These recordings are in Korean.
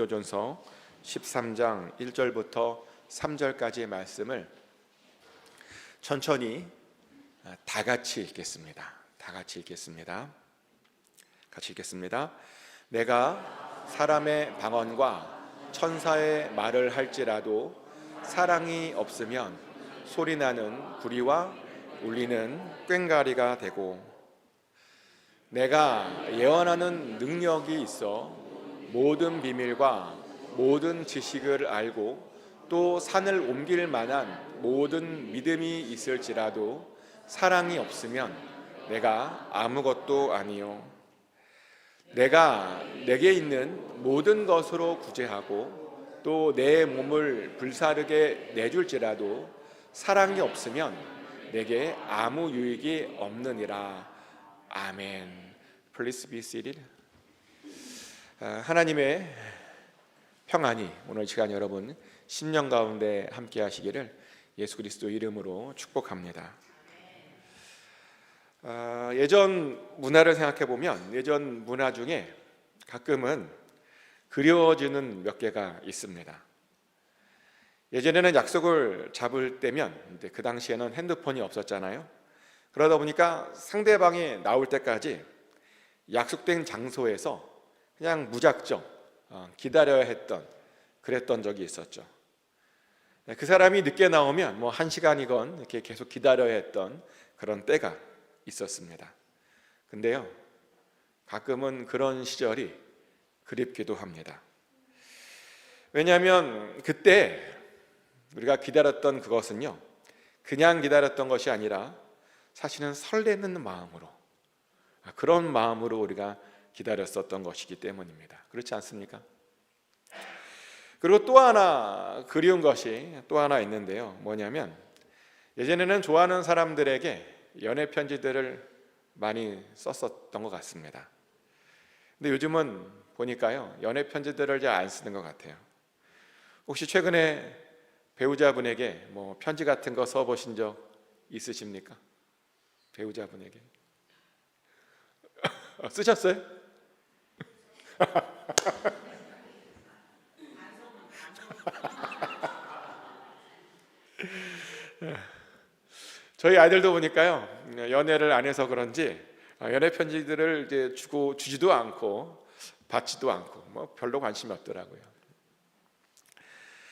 고린도전서 13장 1절부터 3절까지의 말씀을 천천히 다 같이 읽겠습니다. 같이 읽겠습니다. 내가 사람의 방언과 천사의 말을 할지라도 사랑이 없으면 소리나는 구리와 울리는 꽹과리가 되고, 내가 예언하는 능력이 있어 모든 비밀과 모든 지식을 알고 또 산을 옮길 만한 모든 믿음이 있을지라도 사랑이 없으면 내가 아무것도 아니요. 내가 내게 있는 모든 것으로 구제하고 또 내 몸을 불사르게 내줄지라도 사랑이 없으면 내게 아무 유익이 없느니라. 아멘. Please be seated. 하나님의 평안이 오늘 이 시간 여러분 심령 가운데 함께 하시기를 예수 그리스도 이름으로 축복합니다. 예전 문화를 생각해 보면 예전 문화 중에 가끔은 그리워지는 몇 개가 있습니다. 예전에는 약속을 잡을 때면 그 당시에는 핸드폰이 없었잖아요. 그러다 보니까 상대방이 나올 때까지 약속된 장소에서 그냥 무작정 기다려야 그랬던 적이 있었죠. 그 사람이 늦게 나오면 뭐 1시간이건 이렇게 계속 기다려야 했던 그런 때가 있었습니다. 근데요, 가끔은 그런 시절이 그립기도 합니다. 왜냐하면 그때 우리가 기다렸던 그것은요, 그냥 기다렸던 것이 아니라 사실은 설레는 마음으로, 그런 마음으로 우리가 기다렸었던 것이기 때문입니다. 그렇지 않습니까? 그리고 또 하나 그리운 것이 또 하나 있는데요. 뭐냐면 예전에는 좋아하는 사람들에게 연애 편지들을 많이 썼었던 것 같습니다. 근데 요즘은 보니까요, 연애 편지들을 잘 안 쓰는 것 같아요. 혹시 최근에 배우자분에게 뭐 편지 같은 거 써보신 적 있으십니까? 배우자분에게 쓰셨어요? 저희 아이들도 보니까요, 연애를 안 해서 그런지 연애 편지들을 이제 주지도 않고 받지도 않고 뭐 별로 관심이 없더라고요.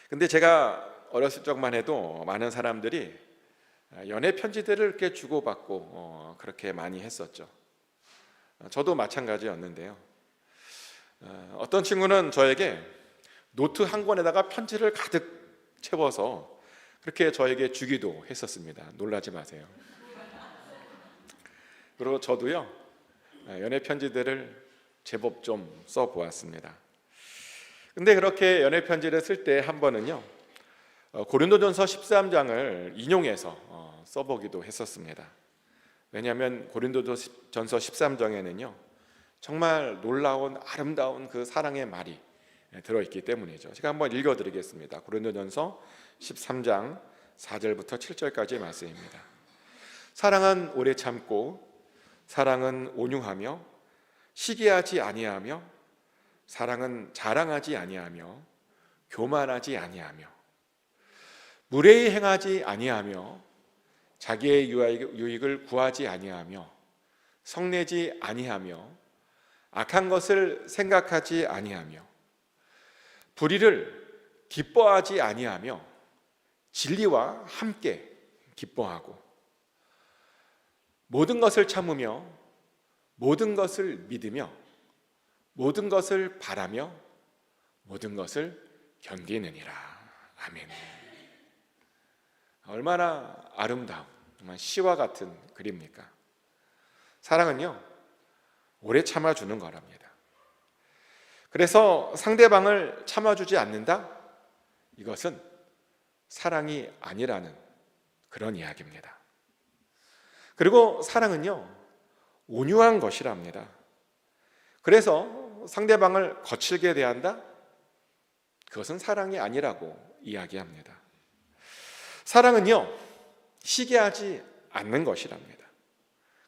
근데 제가 어렸을 적만 해도 많은 사람들이 연애 편지들을 이렇게 주고받고 그렇게 많이 했었죠. 저도 마찬가지였는데요. 어떤 친구는 저에게 노트 한 권에다가 편지를 가득 채워서 그렇게 저에게 주기도 했었습니다. 놀라지 마세요. 그리고 저도요, 연애 편지들을 제법 좀 써보았습니다. 근데 그렇게 연애 편지를 쓸 때 한 번은요, 고린도전서 13장을 인용해서 써보기도 했었습니다. 왜냐하면 고린도전서 13장에는요, 정말 놀라운 아름다운 그 사랑의 말이 들어있기 때문이죠. 제가 한번 읽어드리겠습니다. 고린도전서 13장 4절부터 7절까지의 말씀입니다. 사랑은 오래 참고, 사랑은 온유하며, 시기하지 아니하며, 사랑은 자랑하지 아니하며, 교만하지 아니하며, 무례히 행하지 아니하며, 자기의 유익을 구하지 아니하며, 성내지 아니하며, 악한 것을 생각하지 아니하며, 불의를 기뻐하지 아니하며, 진리와 함께 기뻐하고, 모든 것을 참으며, 모든 것을 믿으며, 모든 것을 바라며, 모든 것을 견디느니라. 아멘. 얼마나 아름다운, 정말 시와 같은 글입니까? 사랑은요, 오래 참아주는 거랍니다. 그래서 상대방을 참아주지 않는다? 이것은 사랑이 아니라는 그런 이야기입니다. 그리고 사랑은요, 온유한 것이랍니다. 그래서 상대방을 거칠게 대한다? 그것은 사랑이 아니라고 이야기합니다. 사랑은요, 시기하지 않는 것이랍니다.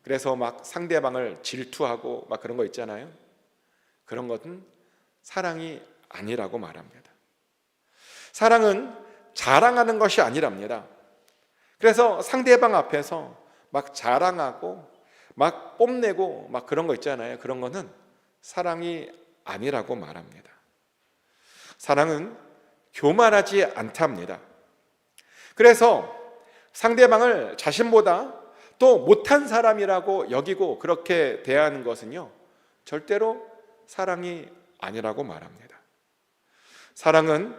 그래서 막 상대방을 질투하고 막 그런 거 있잖아요. 그런 것은 사랑이 아니라고 말합니다. 사랑은 자랑하는 것이 아니랍니다. 그래서 상대방 앞에서 막 자랑하고 막 뽐내고 막 그런 거 있잖아요. 그런 거는 사랑이 아니라고 말합니다. 사랑은 교만하지 않답니다. 그래서 상대방을 자신보다 또 못한 사람이라고 여기고 그렇게 대하는 것은요, 절대로 사랑이 아니라고 말합니다. 사랑은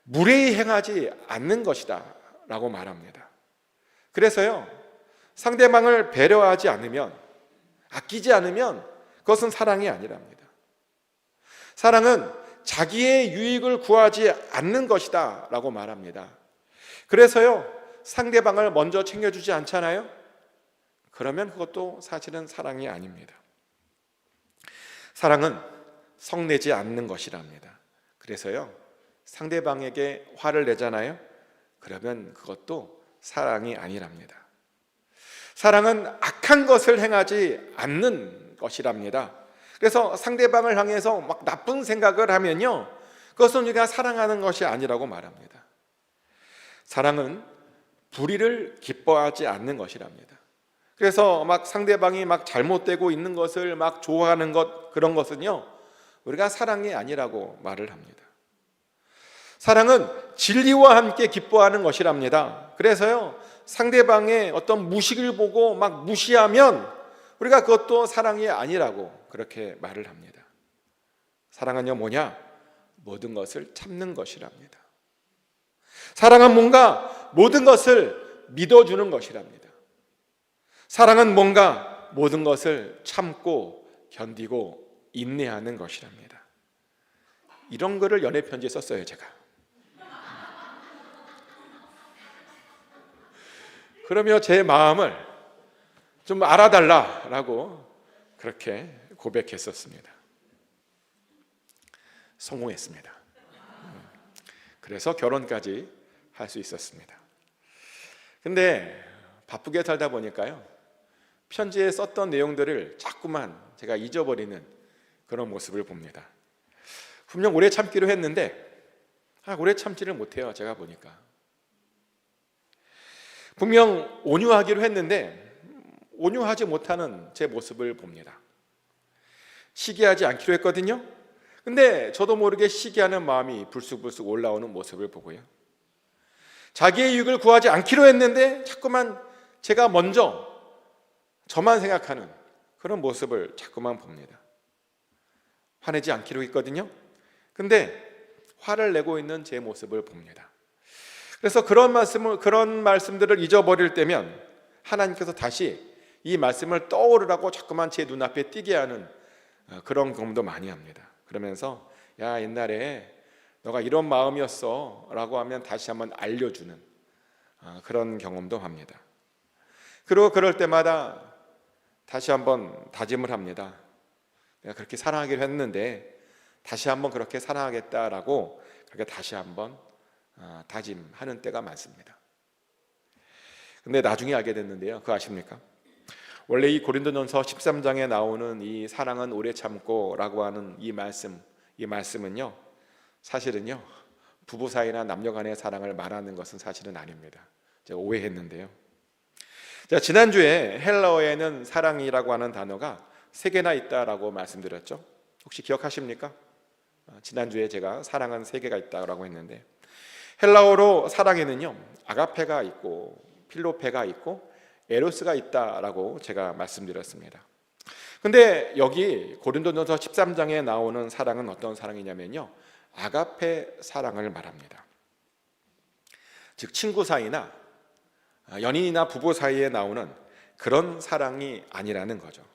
무례히 행하지 않는 것이다 라고 말합니다. 그래서요, 상대방을 배려하지 않으면, 아끼지 않으면 그것은 사랑이 아니랍니다. 사랑은 자기의 유익을 구하지 않는 것이다 라고 말합니다. 그래서요, 상대방을 먼저 챙겨주지 않잖아요? 그러면 그것도 사실은 사랑이 아닙니다. 사랑은 성내지 않는 것이랍니다. 그래서요, 상대방에게 화를 내잖아요? 그러면 그것도 사랑이 아니랍니다. 사랑은 악한 것을 행하지 않는 것이랍니다. 그래서 상대방을 향해서 막 나쁜 생각을 하면요, 그것은 우리가 사랑하는 것이 아니라고 말합니다. 사랑은 불의를 기뻐하지 않는 것이랍니다. 그래서 막 상대방이 막 잘못되고 있는 것을 막 좋아하는 것, 그런 것은요, 우리가 사랑이 아니라고 말을 합니다. 사랑은 진리와 함께 기뻐하는 것이랍니다. 그래서요, 상대방의 어떤 무식을 보고 막 무시하면 우리가 그것도 사랑이 아니라고 그렇게 말을 합니다. 사랑은요, 뭐냐? 모든 것을 참는 것이랍니다. 사랑은 뭔가 모든 것을 믿어주는 것이랍니다. 사랑은 뭔가 모든 것을 참고 견디고 인내하는 것이랍니다. 이런 거를 연애편지에 썼어요, 제가. 그러며 제 마음을 좀 알아달라라고 그렇게 고백했었습니다. 성공했습니다. 그래서 결혼까지 할 수 있었습니다. 근데 바쁘게 살다 보니까요, 편지에 썼던 내용들을 자꾸만 제가 잊어버리는 그런 모습을 봅니다. 분명 오래 참기로 했는데 오래 참지를 못해요. 제가 보니까 분명 온유하기로 했는데 온유하지 못하는 제 모습을 봅니다. 시기하지 않기로 했거든요. 근데 저도 모르게 시기하는 마음이 불쑥불쑥 올라오는 모습을 보고요, 자기의 이익을 구하지 않기로 했는데 자꾸만 제가 먼저 저만 생각하는 그런 모습을 자꾸만 봅니다. 화내지 않기로 했거든요. 근데 화를 내고 있는 제 모습을 봅니다. 그래서 그런 말씀들을 잊어버릴 때면 하나님께서 다시 이 말씀을 떠오르라고 자꾸만 제 눈앞에 띄게 하는 그런 경험도 많이 합니다. 그러면서 야, 옛날에 너가 이런 마음이었어 라고 하면 다시 한번 알려주는 그런 경험도 합니다. 그리고 그럴 때마다 다시 한번 다짐을 합니다. 내가 그렇게 사랑하기로 했는데 다시 한번 그렇게 사랑하겠다라고 그렇게 다시 한번 다짐하는 때가 많습니다. 근데 나중에 알게 됐는데요, 그거 아십니까? 원래 이 고린도전서 13장에 나오는 이 사랑은 오래 참고 라고 하는 이 말씀은요, 사실은요, 부부 사이나 남녀 간의 사랑을 말하는 것은 사실은 아닙니다. 제가 오해했는데요. 자, 지난주에 헬라어에는 사랑이라고 하는 단어가 3개나 있다라고 말씀드렸죠. 혹시 기억하십니까? 지난주에 제가 사랑은 3개가 있다라고 했는데, 헬라어로 사랑에는요, 아가페가 있고 필로페가 있고 에로스가 있다라고 제가 말씀드렸습니다. 근데 여기 고린도전서 13장에 나오는 사랑은 어떤 사랑이냐면요, 아가페 사랑을 말합니다. 즉 친구 사이나 연인이나 부부 사이에 나오는 그런 사랑이 아니라는 거죠.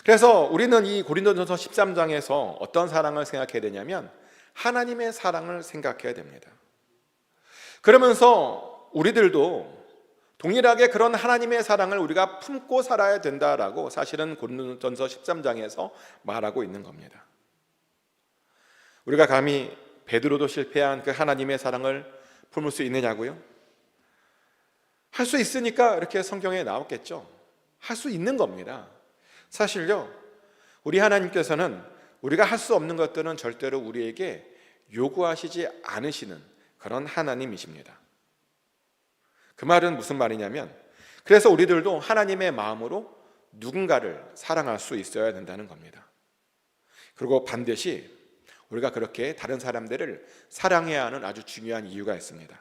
그래서 우리는 이 고린도전서 13장에서 어떤 사랑을 생각해야 되냐면 하나님의 사랑을 생각해야 됩니다. 그러면서 우리들도 동일하게 그런 하나님의 사랑을 우리가 품고 살아야 된다라고 사실은 고린도전서 13장에서 말하고 있는 겁니다. 우리가 감히 베드로도 실패한 그 하나님의 사랑을 품을 수 있느냐고요? 할 수 있으니까 이렇게 성경에 나왔겠죠. 할 수 있는 겁니다. 사실요, 우리 하나님께서는 우리가 할 수 없는 것들은 절대로 우리에게 요구하시지 않으시는 그런 하나님이십니다. 그 말은 무슨 말이냐면, 그래서 우리들도 하나님의 마음으로 누군가를 사랑할 수 있어야 된다는 겁니다. 그리고 반드시 우리가 그렇게 다른 사람들을 사랑해야 하는 아주 중요한 이유가 있습니다.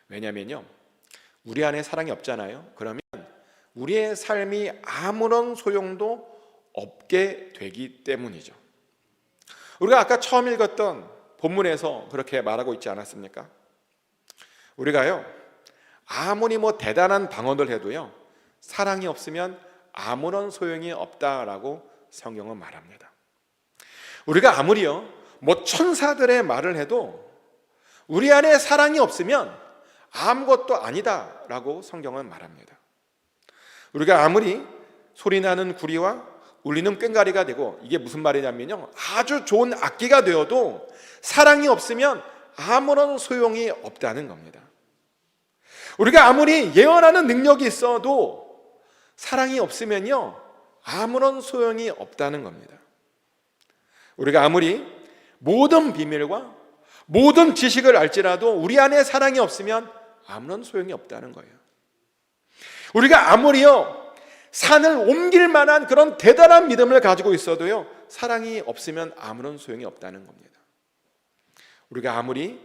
왜냐면요, 우리 안에 사랑이 없잖아요. 그러면 우리의 삶이 아무런 소용도 없게 되기 때문이죠. 우리가 아까 처음 읽었던 본문에서 그렇게 말하고 있지 않았습니까? 우리가요, 아무리 대단한 방언을 해도요, 사랑이 없으면 아무런 소용이 없다라고 성경은 말합니다. 우리가 아무리요 천사들의 말을 해도 우리 안에 사랑이 없으면 아무것도 아니다라고 성경은 말합니다. 우리가 아무리 소리나는 구리와 울리는 꽹과리가 되고, 이게 무슨 말이냐면요, 아주 좋은 악기가 되어도 사랑이 없으면 아무런 소용이 없다는 겁니다. 우리가 아무리 예언하는 능력이 있어도 사랑이 없으면요 아무런 소용이 없다는 겁니다. 우리가 아무리 모든 비밀과 모든 지식을 알지라도 우리 안에 사랑이 없으면 아무런 소용이 없다는 거예요. 우리가 아무리요 산을 옮길 만한 그런 대단한 믿음을 가지고 있어도요 사랑이 없으면 아무런 소용이 없다는 겁니다. 우리가 아무리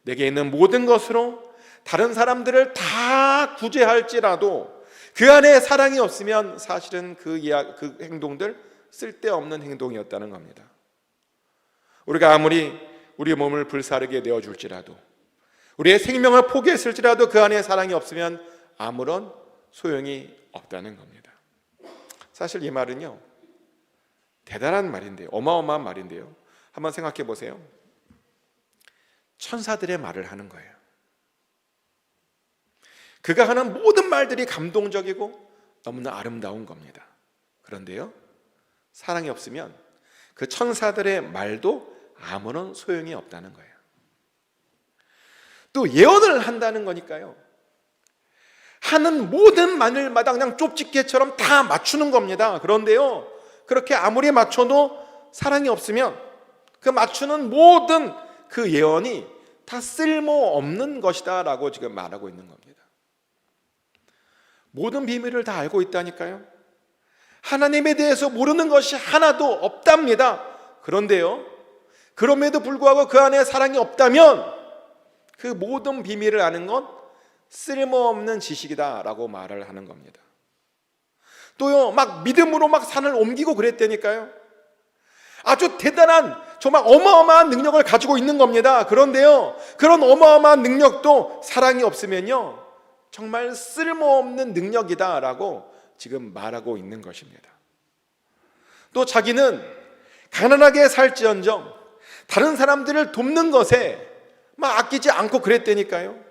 내게 있는 모든 것으로 다른 사람들을 다 구제할지라도 그 안에 사랑이 없으면 사실은 그 행동들 쓸데없는 행동이었다는 겁니다. 우리가 아무리 우리 몸을 불사르게 내어줄지라도, 우리의 생명을 포기했을지라도 그 안에 사랑이 없으면 아무런 소용이 없다는 겁니다. 사실 이 말은요 대단한 말인데요, 어마어마한 말인데요, 한번 생각해 보세요. 천사들의 말을 하는 거예요. 그가 하는 모든 말들이 감동적이고 너무나 아름다운 겁니다. 그런데요, 사랑이 없으면 그 천사들의 말도 아무런 소용이 없다는 거예요. 또 예언을 한다는 거니까요, 하는 모든 마늘마다 그냥 쪽집게처럼 다 맞추는 겁니다. 그런데요, 그렇게 아무리 맞춰도 사랑이 없으면 그 맞추는 모든 그 예언이 다 쓸모없는 것이다 라고 지금 말하고 있는 겁니다. 모든 비밀을 다 알고 있다니까요. 하나님에 대해서 모르는 것이 하나도 없답니다. 그런데요, 그럼에도 불구하고 그 안에 사랑이 없다면 그 모든 비밀을 아는 건 쓸모없는 지식이다 라고 말을 하는 겁니다. 또요, 믿음으로 산을 옮기고 그랬다니까요. 아주 대단한, 정말 어마어마한 능력을 가지고 있는 겁니다. 그런데요, 그런 어마어마한 능력도 사랑이 없으면요 정말 쓸모없는 능력이다 라고 지금 말하고 있는 것입니다. 또 자기는 가난하게 살지언정 다른 사람들을 돕는 것에 아끼지 않고 그랬다니까요.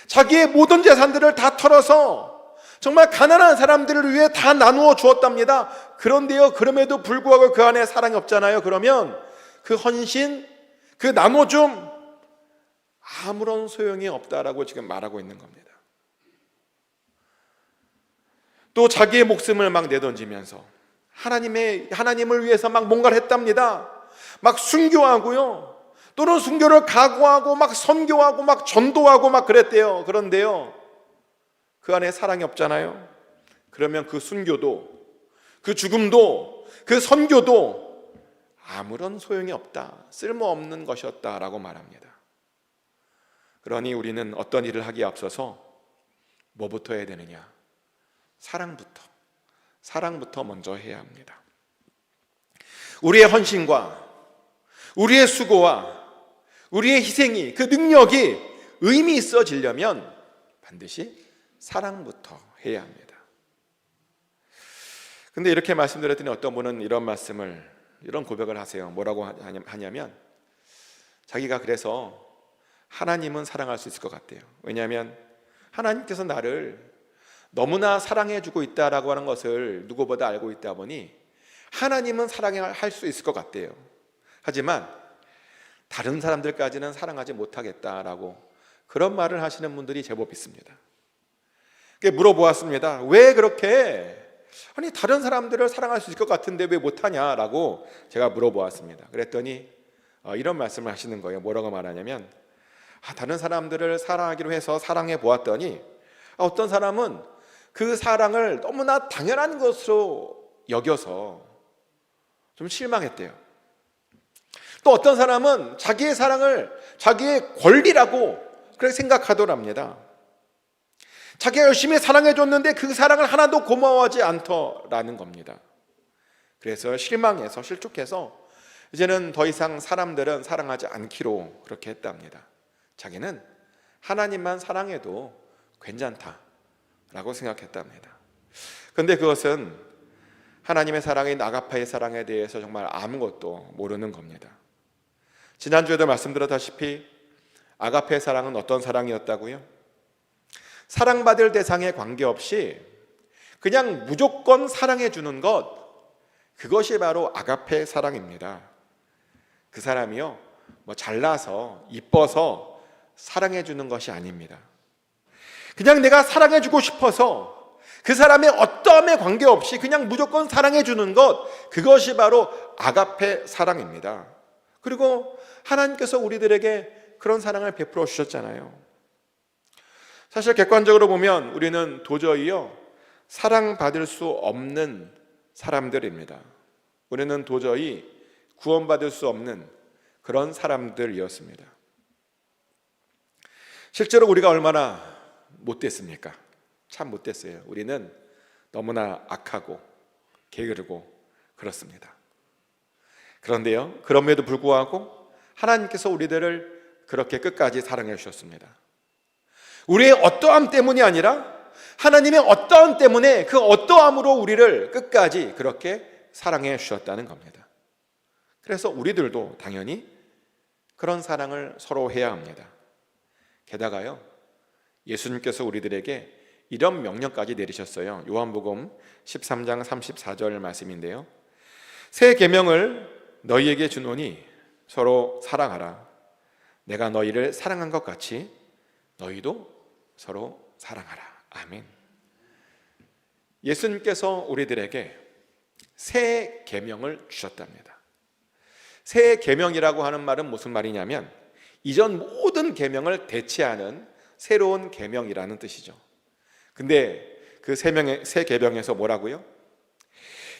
자기의 모든 재산들을 다 털어서 정말 가난한 사람들을 위해 다 나누어 주었답니다. 그런데요, 그럼에도 불구하고 그 안에 사랑이 없잖아요. 그러면 그 헌신, 그 나눠줌 아무런 소용이 없다라고 지금 말하고 있는 겁니다. 또 자기의 목숨을 내던지면서 하나님을 위해서 뭔가를 했답니다. 순교하고요, 또는 순교를 각오하고 선교하고 전도하고 그랬대요. 그런데요, 그 안에 사랑이 없잖아요. 그러면 그 순교도, 그 죽음도, 그 선교도 아무런 소용이 없다, 쓸모없는 것이었다라고 말합니다. 그러니 우리는 어떤 일을 하기에 앞서서 뭐부터 해야 되느냐? 사랑부터 먼저 해야 합니다. 우리의 헌신과 우리의 수고와 우리의 희생이, 그 능력이 의미 있어지려면 반드시 사랑부터 해야 합니다. 근데 이렇게 말씀드렸더니 어떤 분은 이런 고백을 하세요. 뭐라고 하냐면, 자기가 그래서 하나님은 사랑할 수 있을 것 같대요. 왜냐하면 하나님께서 나를 너무나 사랑해주고 있다라고 하는 것을 누구보다 알고 있다 보니 하나님은 사랑할 수 있을 것 같대요. 하지만 다른 사람들까지는 사랑하지 못하겠다라고 그런 말을 하시는 분들이 제법 있습니다. 물어보았습니다. 왜 그렇게 아니 다른 사람들을 사랑할 수 있을 것 같은데 왜 못하냐라고 제가 물어보았습니다. 그랬더니 이런 말씀을 하시는 거예요. 뭐라고 말하냐면 다른 사람들을 사랑하기로 해서 사랑해 보았더니 어떤 사람은 그 사랑을 너무나 당연한 것으로 여겨서 좀 실망했대요. 또 어떤 사람은 자기의 사랑을 자기의 권리라고 그렇게 생각하더랍니다. 자기가 열심히 사랑해줬는데 그 사랑을 하나도 고마워하지 않더라는 겁니다. 그래서 실망해서 실족해서 이제는 더 이상 사람들은 사랑하지 않기로 그렇게 했답니다. 자기는 하나님만 사랑해도 괜찮다라고 생각했답니다. 그런데 그것은 하나님의 사랑인 아가페의 사랑에 대해서 정말 아무것도 모르는 겁니다. 지난주에도 말씀드렸다시피 아가페의 사랑은 어떤 사랑이었다고요? 사랑받을 대상에 관계없이 그냥 무조건 사랑해 주는 것, 그것이 바로 아가페 사랑입니다. 그 사람이요, 잘나서 이뻐서 사랑해 주는 것이 아닙니다. 그냥 내가 사랑해 주고 싶어서 그 사람의 어떠함에 관계없이 그냥 무조건 사랑해 주는 것, 그것이 바로 아가페 사랑입니다. 그리고 하나님께서 우리들에게 그런 사랑을 베풀어 주셨잖아요. 사실 객관적으로 보면 우리는 도저히요 사랑받을 수 없는 사람들입니다. 우리는 도저히 구원받을 수 없는 그런 사람들이었습니다. 실제로 우리가 얼마나 못됐습니까? 참 못됐어요. 우리는 너무나 악하고 게으르고 그렇습니다. 그런데요, 그럼에도 불구하고 하나님께서 우리들을 그렇게 끝까지 사랑해 주셨습니다. 우리의 어떠함 때문이 아니라 하나님의 어떠함 때문에 그 어떠함으로 우리를 끝까지 그렇게 사랑해 주셨다는 겁니다. 그래서 우리들도 당연히 그런 사랑을 서로 해야 합니다. 게다가요, 예수님께서 우리들에게 이런 명령까지 내리셨어요. 요한복음 13장 34절 말씀인데요. 새 계명을 너희에게 주노니 서로 사랑하라. 내가 너희를 사랑한 것 같이 너희도 서로 사랑하라. 아멘. 예수님께서 우리들에게 새 계명을 주셨답니다. 새 계명이라고 하는 말은 무슨 말이냐면 이전 모든 계명을 대체하는 새로운 계명이라는 뜻이죠. 근데 그 새 계명에서 뭐라고요?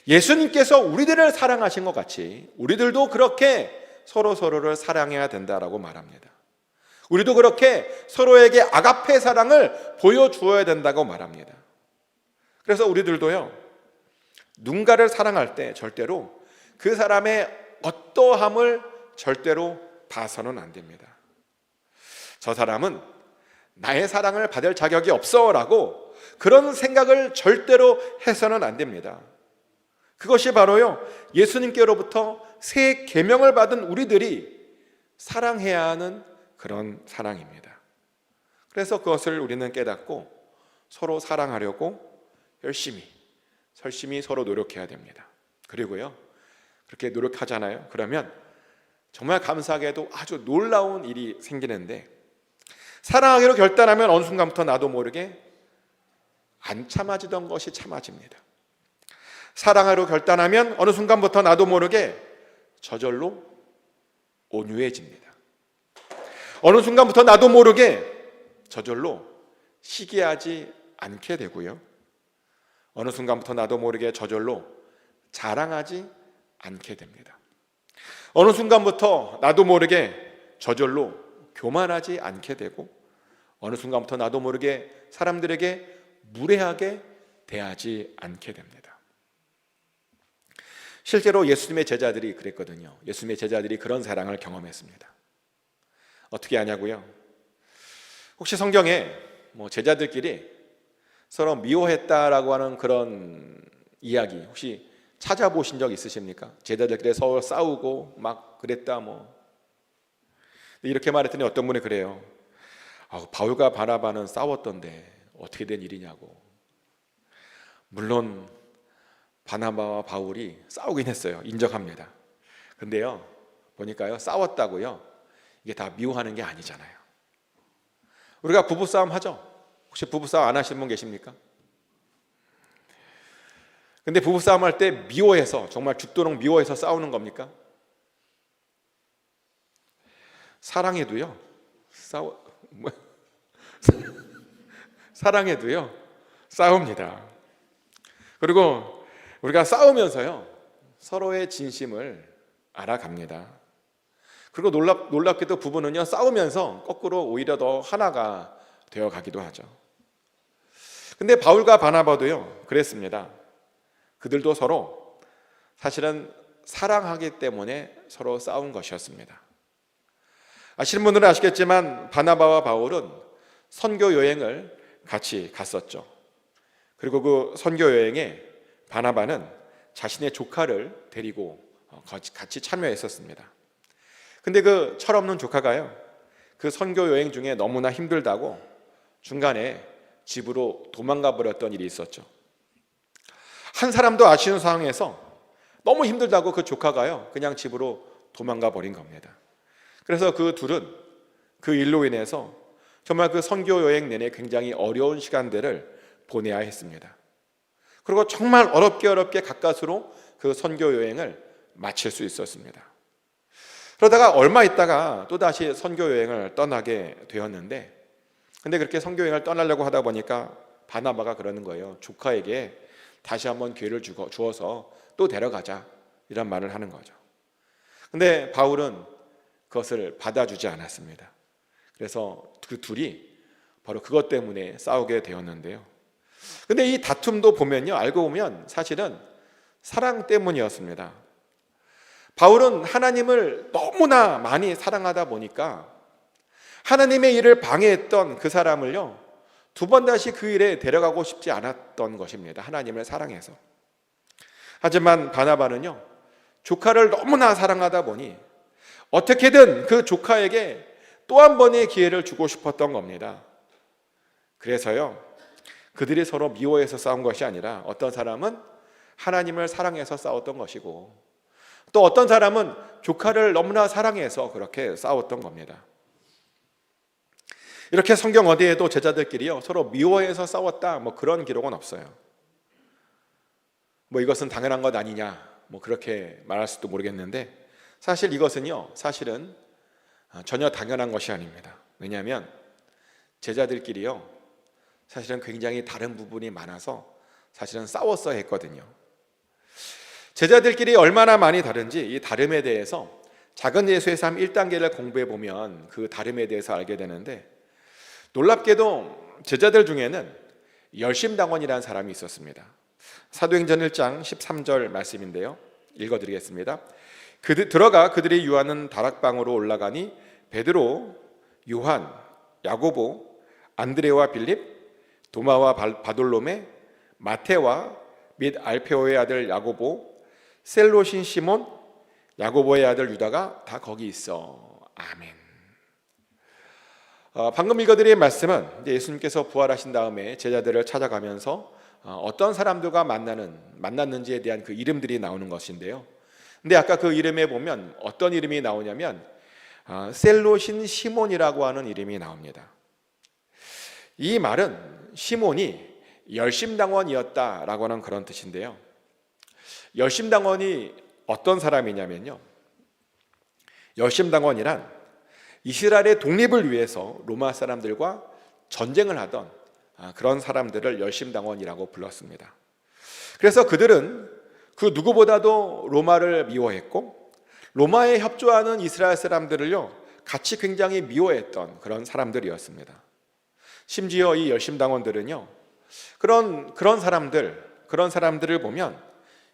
예수님께서 우리들을 사랑하신 것 같이 우리들도 그렇게 서로를 사랑해야 된다라고 말합니다. 우리도 그렇게 서로에게 아가페 사랑을 보여주어야 된다고 말합니다. 그래서 우리들도요, 누군가를 사랑할 때 절대로 그 사람의 어떠함을 절대로 봐서는 안 됩니다. 저 사람은 나의 사랑을 받을 자격이 없어 라고 그런 생각을 절대로 해서는 안 됩니다. 그것이 바로요, 예수님께로부터 새 계명을 받은 우리들이 사랑해야 하는 그런 사랑입니다. 그래서 그것을 우리는 깨닫고 서로 사랑하려고 열심히 서로 노력해야 됩니다. 그리고요, 그렇게 노력하잖아요. 그러면 정말 감사하게도 아주 놀라운 일이 생기는데, 사랑하기로 결단하면 어느 순간부터 나도 모르게 안 참아지던 것이 참아집니다. 사랑하기로 결단하면 어느 순간부터 나도 모르게 저절로 온유해집니다. 어느 순간부터 나도 모르게 저절로 시기하지 않게 되고요, 어느 순간부터 나도 모르게 저절로 자랑하지 않게 됩니다. 어느 순간부터 나도 모르게 저절로 교만하지 않게 되고, 어느 순간부터 나도 모르게 사람들에게 무례하게 대하지 않게 됩니다. 실제로 예수님의 제자들이 그랬거든요. 예수님의 제자들이 그런 사랑을 경험했습니다. 어떻게 아냐고요? 혹시 성경에 제자들끼리 서로 미워했다라고 하는 그런 이야기 혹시 찾아보신 적 있으십니까? 제자들끼리 서로 싸우고 막 그랬다 이렇게 말했더니 어떤 분이 그래요. 바울과 바나바는 싸웠던데 어떻게 된 일이냐고. 물론 바나바와 바울이 싸우긴 했어요. 인정합니다. 근데요, 보니까요, 싸웠다고요, 이게 다 미워하는 게 아니잖아요. 우리가 부부싸움 하죠? 혹시 부부싸움 안 하시는 분 계십니까? 근데 부부싸움 할 때 미워해서, 정말 죽도록 미워해서 싸우는 겁니까? 사랑해도요, 사랑해도요, 싸웁니다. 그리고 우리가 싸우면서요, 서로의 진심을 알아갑니다. 그리고 놀랍게도 부부는요, 싸우면서 거꾸로 오히려 더 하나가 되어 가기도 하죠. 근데 바울과 바나바도요, 그랬습니다. 그들도 서로 사실은 사랑하기 때문에 서로 싸운 것이었습니다. 아시는 분들은 아시겠지만 바나바와 바울은 선교 여행을 같이 갔었죠. 그리고 그 선교 여행에 바나바는 자신의 조카를 데리고 같이 참여했었습니다. 근데 그 철없는 조카가요, 그 선교 여행 중에 너무나 힘들다고 중간에 집으로 도망가 버렸던 일이 있었죠. 한 사람도 아쉬운 상황에서 너무 힘들다고 그 조카가요, 그냥 집으로 도망가 버린 겁니다. 그래서 그 둘은 그 일로 인해서 정말 그 선교 여행 내내 굉장히 어려운 시간들을 보내야 했습니다. 그리고 정말 어렵게 가까스로 그 선교 여행을 마칠 수 있었습니다. 그러다가 얼마 있다가 또다시 선교 여행을 떠나게 되었는데, 근데 그렇게 선교 여행을 떠나려고 하다 보니까 바나바가 그러는 거예요. 조카에게 다시 한번 기회를 주어서 또 데려가자, 이런 말을 하는 거죠. 근데 바울은 그것을 받아주지 않았습니다. 그래서 그 둘이 바로 그것 때문에 싸우게 되었는데요. 근데 이 다툼도 보면요, 알고 보면 사실은 사랑 때문이었습니다. 바울은 하나님을 너무나 많이 사랑하다 보니까 하나님의 일을 방해했던 그 사람을요, 두 번 다시 그 일에 데려가고 싶지 않았던 것입니다. 하나님을 사랑해서. 하지만 바나바는요, 조카를 너무나 사랑하다 보니 어떻게든 그 조카에게 또 한 번의 기회를 주고 싶었던 겁니다. 그래서요, 그들이 서로 미워해서 싸운 것이 아니라 어떤 사람은 하나님을 사랑해서 싸웠던 것이고, 또 어떤 사람은 조카를 너무나 사랑해서 그렇게 싸웠던 겁니다. 이렇게 성경 어디에도 제자들끼리요, 서로 미워해서 싸웠다, 그런 기록은 없어요. 이것은 당연한 것 아니냐, 그렇게 말할 수도 모르겠는데, 사실 이것은요, 사실은 전혀 당연한 것이 아닙니다. 왜냐하면 제자들끼리요, 사실은 굉장히 다른 부분이 많아서 사실은 싸웠어야 했거든요. 제자들끼리 얼마나 많이 다른지 이 다름에 대해서 작은 예수의 삶 1단계를 공부해 보면 그 다름에 대해서 알게 되는데, 놀랍게도 제자들 중에는 열심당원이라는 사람이 있었습니다. 사도행전 1장 13절 말씀인데요, 읽어드리겠습니다. 들어가 그들이 유하는 다락방으로 올라가니 베드로, 요한, 야고보, 안드레와 빌립, 도마와 바돌로메, 마테와 및 알페오의 아들 야고보, 셀롯인 시몬, 야고보의 아들 유다가 다 거기 있어. 아멘. 방금 읽어드린 말씀은 예수님께서 부활하신 다음에 제자들을 찾아가면서 어떤 사람들과 만났는지에 대한 그 이름들이 나오는 것인데요. 근데 아까 그 이름에 보면 어떤 이름이 나오냐면 셀롯인 시몬이라고 하는 이름이 나옵니다. 이 말은 시몬이 열심당원이었다라고 하는 그런 뜻인데요. 열심당원이 어떤 사람이냐면요, 열심당원이란 이스라엘의 독립을 위해서 로마 사람들과 전쟁을 하던 그런 사람들을 열심당원이라고 불렀습니다. 그래서 그들은 그 누구보다도 로마를 미워했고, 로마에 협조하는 이스라엘 사람들을요, 같이 굉장히 미워했던 그런 사람들이었습니다. 심지어 이 열심당원들은요, 그런 사람들을 보면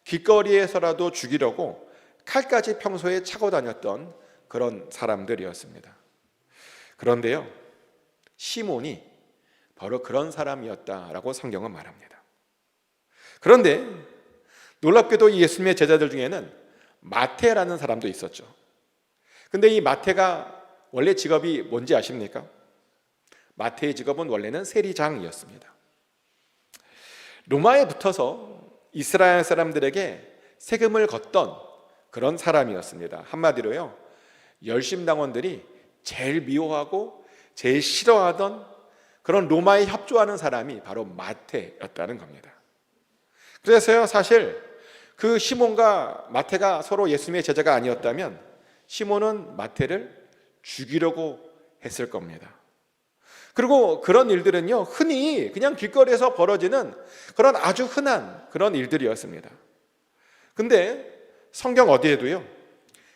길거리에서라도 죽이려고 칼까지 평소에 차고 다녔던 그런 사람들이었습니다. 그런데요, 시몬이 바로 그런 사람이었다라고 성경은 말합니다. 그런데 놀랍게도 이 예수님의 제자들 중에는 마태라는 사람도 있었죠. 근데 이 마태가 원래 직업이 뭔지 아십니까? 마태의 직업은 원래는 세리장이었습니다. 로마에 붙어서 이스라엘 사람들에게 세금을 걷던 그런 사람이었습니다. 한마디로요, 열심당원들이 제일 미워하고 제일 싫어하던 그런 로마에 협조하는 사람이 바로 마태였다는 겁니다. 그래서요, 사실 그 시몬과 마태가 서로 예수님의 제자가 아니었다면 시몬은 마태를 죽이려고 했을 겁니다. 그리고 그런 일들은요, 흔히 그냥 길거리에서 벌어지는 그런 아주 흔한 그런 일들이었습니다. 근데 성경 어디에도요,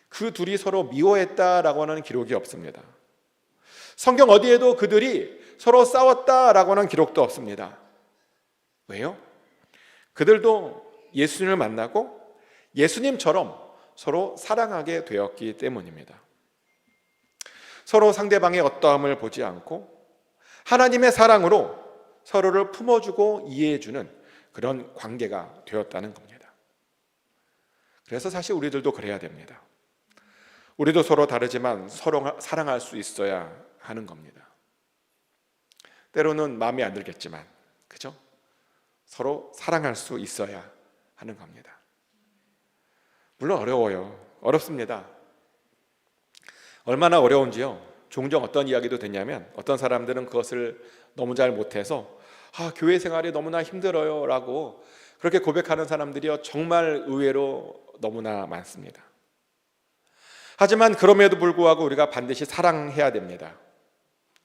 그 둘이 서로 미워했다라고 하는 기록이 없습니다. 성경 어디에도 그들이 서로 싸웠다라고 하는 기록도 없습니다. 왜요? 그들도 예수님을 만나고 예수님처럼 서로 사랑하게 되었기 때문입니다. 서로 상대방의 어떠함을 보지 않고 하나님의 사랑으로 서로를 품어주고 이해해주는 그런 관계가 되었다는 겁니다. 그래서 사실 우리들도 그래야 됩니다. 우리도 서로 다르지만 서로 사랑할 수 있어야 하는 겁니다. 때로는 마음에 안 들겠지만, 그죠? 서로 사랑할 수 있어야 하는 겁니다. 물론 어려워요. 어렵습니다. 얼마나 어려운지요, 종종 어떤 이야기도 됐냐면 어떤 사람들은 그것을 너무 잘 못해서 교회 생활이 너무나 힘들어요 라고 그렇게 고백하는 사람들이요, 정말 의외로 너무나 많습니다. 하지만 그럼에도 불구하고 우리가 반드시 사랑해야 됩니다.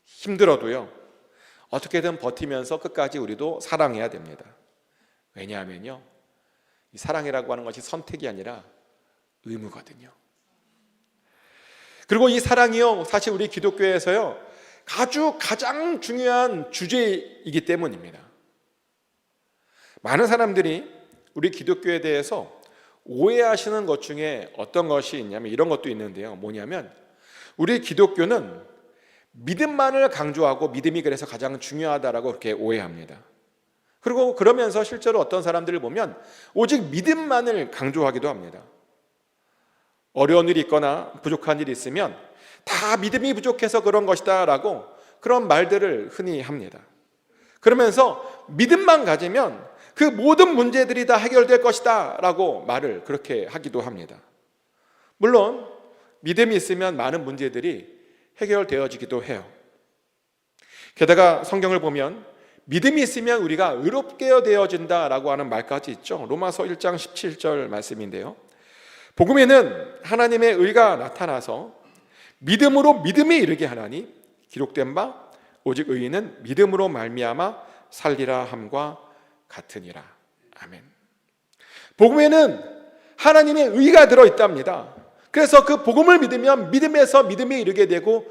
힘들어도요, 어떻게든 버티면서 끝까지 우리도 사랑해야 됩니다. 왜냐하면요, 이 사랑이라고 하는 것이 선택이 아니라 의무거든요. 그리고 이 사랑이요, 사실 우리 기독교에서요, 가장 중요한 주제이기 때문입니다. 많은 사람들이 우리 기독교에 대해서 오해하시는 것 중에 어떤 것이 있냐면 이런 것도 있는데요. 뭐냐면 우리 기독교는 믿음만을 강조하고 믿음이 그래서 가장 중요하다라고 그렇게 오해합니다. 그리고 그러면서 실제로 어떤 사람들을 보면 오직 믿음만을 강조하기도 합니다. 어려운 일이 있거나 부족한 일이 있으면 다 믿음이 부족해서 그런 것이다 라고 그런 말들을 흔히 합니다. 그러면서 믿음만 가지면 그 모든 문제들이 다 해결될 것이다 라고 말을 그렇게 하기도 합니다. 물론 믿음이 있으면 많은 문제들이 해결되어지기도 해요. 게다가 성경을 보면 믿음이 있으면 우리가 의롭게 되어진다라고 하는 말까지 있죠. 로마서 1장 17절 말씀인데요, 복음에는 하나님의 의가 나타나서 믿음으로 믿음에 이르게 하나니 기록된 바 오직 의인은 믿음으로 말미암아 살리라 함과 같으니라. 아멘. 복음에는 하나님의 의가 들어있답니다. 그래서 그 복음을 믿으면 믿음에서 믿음에 이르게 되고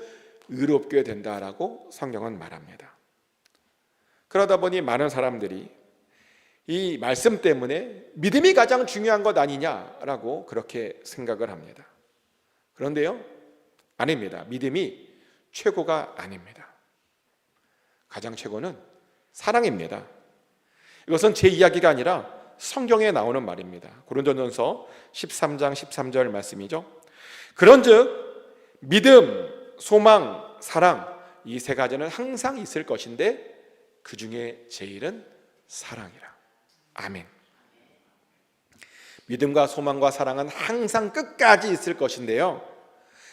의롭게 된다라고 성경은 말합니다. 그러다 보니 많은 사람들이 이 말씀 때문에 믿음이 가장 중요한 것 아니냐라고 그렇게 생각을 합니다. 그런데요, 아닙니다. 믿음이 최고가 아닙니다. 가장 최고는 사랑입니다. 이것은 제 이야기가 아니라 성경에 나오는 말입니다. 고린도전서 13장 13절 말씀이죠. 그런즉 믿음, 소망, 사랑 이 세 가지는 항상 있을 것인데 그 중에 제일은 사랑이라. 아멘. 믿음과 소망과 사랑은 항상 끝까지 있을 것인데요,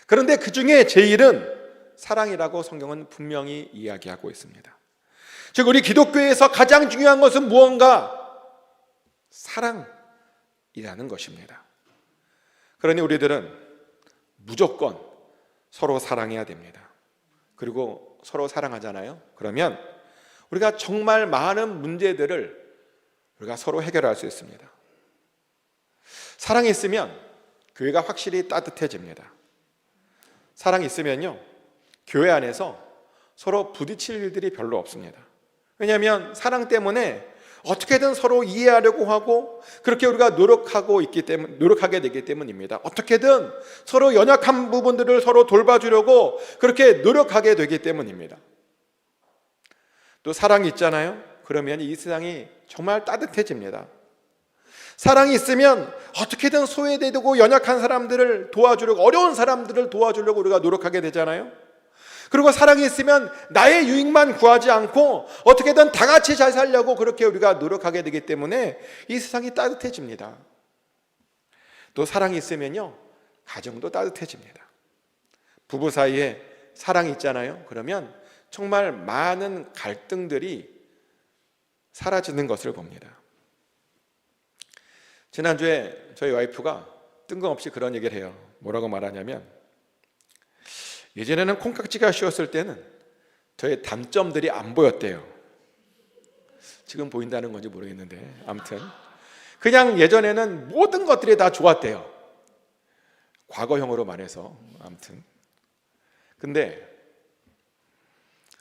그런데 그 중에 제일은 사랑이라고 성경은 분명히 이야기하고 있습니다. 즉 우리 기독교에서 가장 중요한 것은 무언가? 사랑이라는 것입니다. 그러니 우리들은 무조건 서로 사랑해야 됩니다. 그리고 서로 사랑하잖아요. 그러면 우리가 정말 많은 문제들을 우리가 서로 해결할 수 있습니다. 사랑이 있으면 교회가 확실히 따뜻해집니다. 사랑이 있으면요, 교회 안에서 서로 부딪힐 일들이 별로 없습니다. 왜냐하면 사랑 때문에 어떻게든 서로 이해하려고 하고 그렇게 우리가 노력하게 되기 때문입니다. 어떻게든 서로 연약한 부분들을 서로 돌봐주려고 그렇게 노력하게 되기 때문입니다. 또 사랑이 있잖아요. 그러면 이 세상이 정말 따뜻해집니다. 사랑이 있으면 어떻게든 소외되고 연약한 사람들을 도와주려고, 어려운 사람들을 도와주려고 우리가 노력하게 되잖아요. 그리고 사랑이 있으면 나의 유익만 구하지 않고 어떻게든 다 같이 잘 살려고 그렇게 우리가 노력하게 되기 때문에 이 세상이 따뜻해집니다. 또 사랑이 있으면요, 가정도 따뜻해집니다. 부부 사이에 사랑이 있잖아요. 그러면 정말 많은 갈등들이 사라지는 것을 봅니다. 지난주에 저희 와이프가 뜬금없이 그런 얘기를 해요. 뭐라고 말하냐면, 예전에는 콩깍지가 씌웠을 때는 저의 단점들이 안 보였대요. 지금 보인다는 건지 모르겠는데, 아무튼 그냥 예전에는 모든 것들이 다 좋았대요. 과거형으로 말해서. 아무튼 근데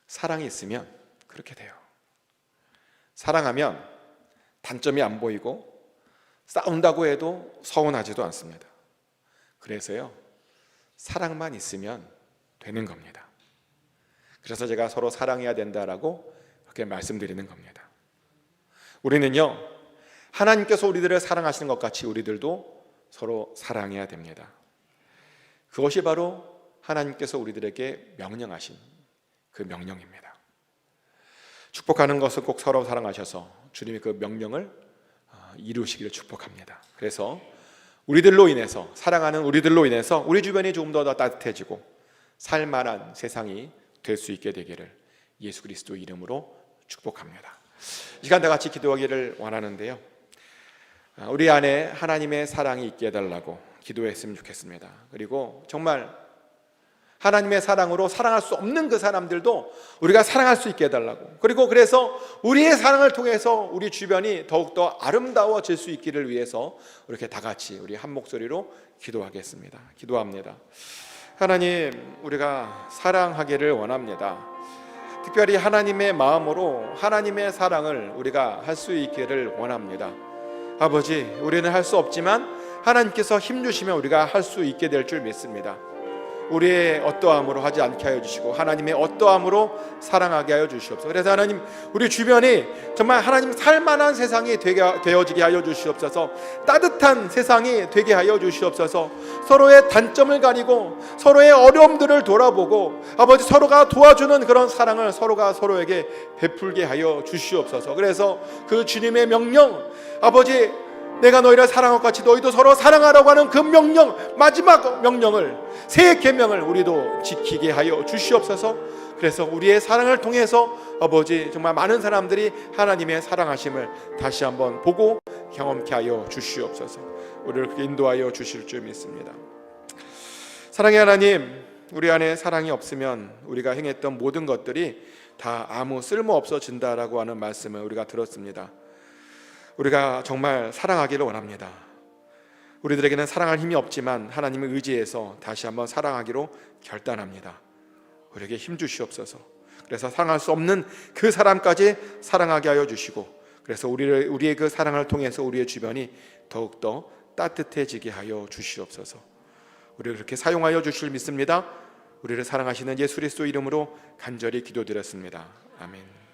사랑이 있으면 그렇게 돼요. 사랑하면 단점이 안 보이고 싸운다고 해도 서운하지도 않습니다. 그래서요, 사랑만 있으면 되는 겁니다. 그래서 제가 서로 사랑해야 된다라고 그렇게 말씀드리는 겁니다. 우리는요, 하나님께서 우리들을 사랑하시는 것 같이 우리들도 서로 사랑해야 됩니다. 그것이 바로 하나님께서 우리들에게 명령하신 그 명령입니다. 축복하는 것은 꼭 서로 사랑하셔서 주님이 그 명령을 이루시기를 축복합니다. 그래서 우리들로 인해서, 사랑하는 우리들로 인해서 우리 주변이 조금 더 따뜻해지고 살만한 세상이 될 수 있게 되기를 예수 그리스도 이름으로 축복합니다. 이 시간 다 같이 기도하기를 원하는데요, 우리 안에 하나님의 사랑이 있게 해달라고 기도했으면 좋겠습니다. 그리고 정말 하나님의 사랑으로 사랑할 수 없는 그 사람들도 우리가 사랑할 수 있게 해달라고, 그리고 그래서 우리의 사랑을 통해서 우리 주변이 더욱더 아름다워질 수 있기를 위해서 이렇게 다 같이 우리 한 목소리로 기도하겠습니다. 기도합니다. 하나님, 우리가 사랑하기를 원합니다. 특별히 하나님의 마음으로 하나님의 사랑을 우리가 할 수 있기를 원합니다. 아버지, 우리는 할 수 없지만 하나님께서 힘주시면 우리가 할 수 있게 될 줄 믿습니다. 우리의 어떠함으로 하지 않게 하여 주시고 하나님의 어떠함으로 사랑하게 하여 주시옵소서. 그래서 하나님, 우리 주변이 정말 하나님 살만한 세상이 되어지게 하여 주시옵소서. 따뜻한 세상이 되게 하여 주시옵소서. 서로의 단점을 가리고 서로의 어려움들을 돌아보고 아버지, 서로가 도와주는 그런 사랑을 서로가 서로에게 베풀게 하여 주시옵소서. 그래서 그 주님의 명령, 아버지, 내가 너희를 사랑한 것 같이 너희도 서로 사랑하라고 하는 그 명령, 마지막 명령을, 새 계명을 우리도 지키게 하여 주시옵소서. 그래서 우리의 사랑을 통해서 아버지, 정말 많은 사람들이 하나님의 사랑하심을 다시 한번 보고 경험케 하여 주시옵소서. 우리를 그렇게 인도하여 주실 줄 믿습니다. 사랑의 하나님, 우리 안에 사랑이 없으면 우리가 행했던 모든 것들이 다 아무 쓸모 없어진다라고 하는 말씀을 우리가 들었습니다. 우리가 정말 사랑하기를 원합니다. 우리들에게는 사랑할 힘이 없지만 하나님을 의지해서 다시 한번 사랑하기로 결단합니다. 우리에게 힘 주시옵소서. 그래서 사랑할 수 없는 그 사람까지 사랑하게 하여 주시고, 그래서 우리의 그 사랑을 통해서 우리의 주변이 더욱더 따뜻해지게 하여 주시옵소서. 우리를 그렇게 사용하여 주실 믿습니다. 우리를 사랑하시는 예수 그리스도 이름으로 간절히 기도드렸습니다. 아멘.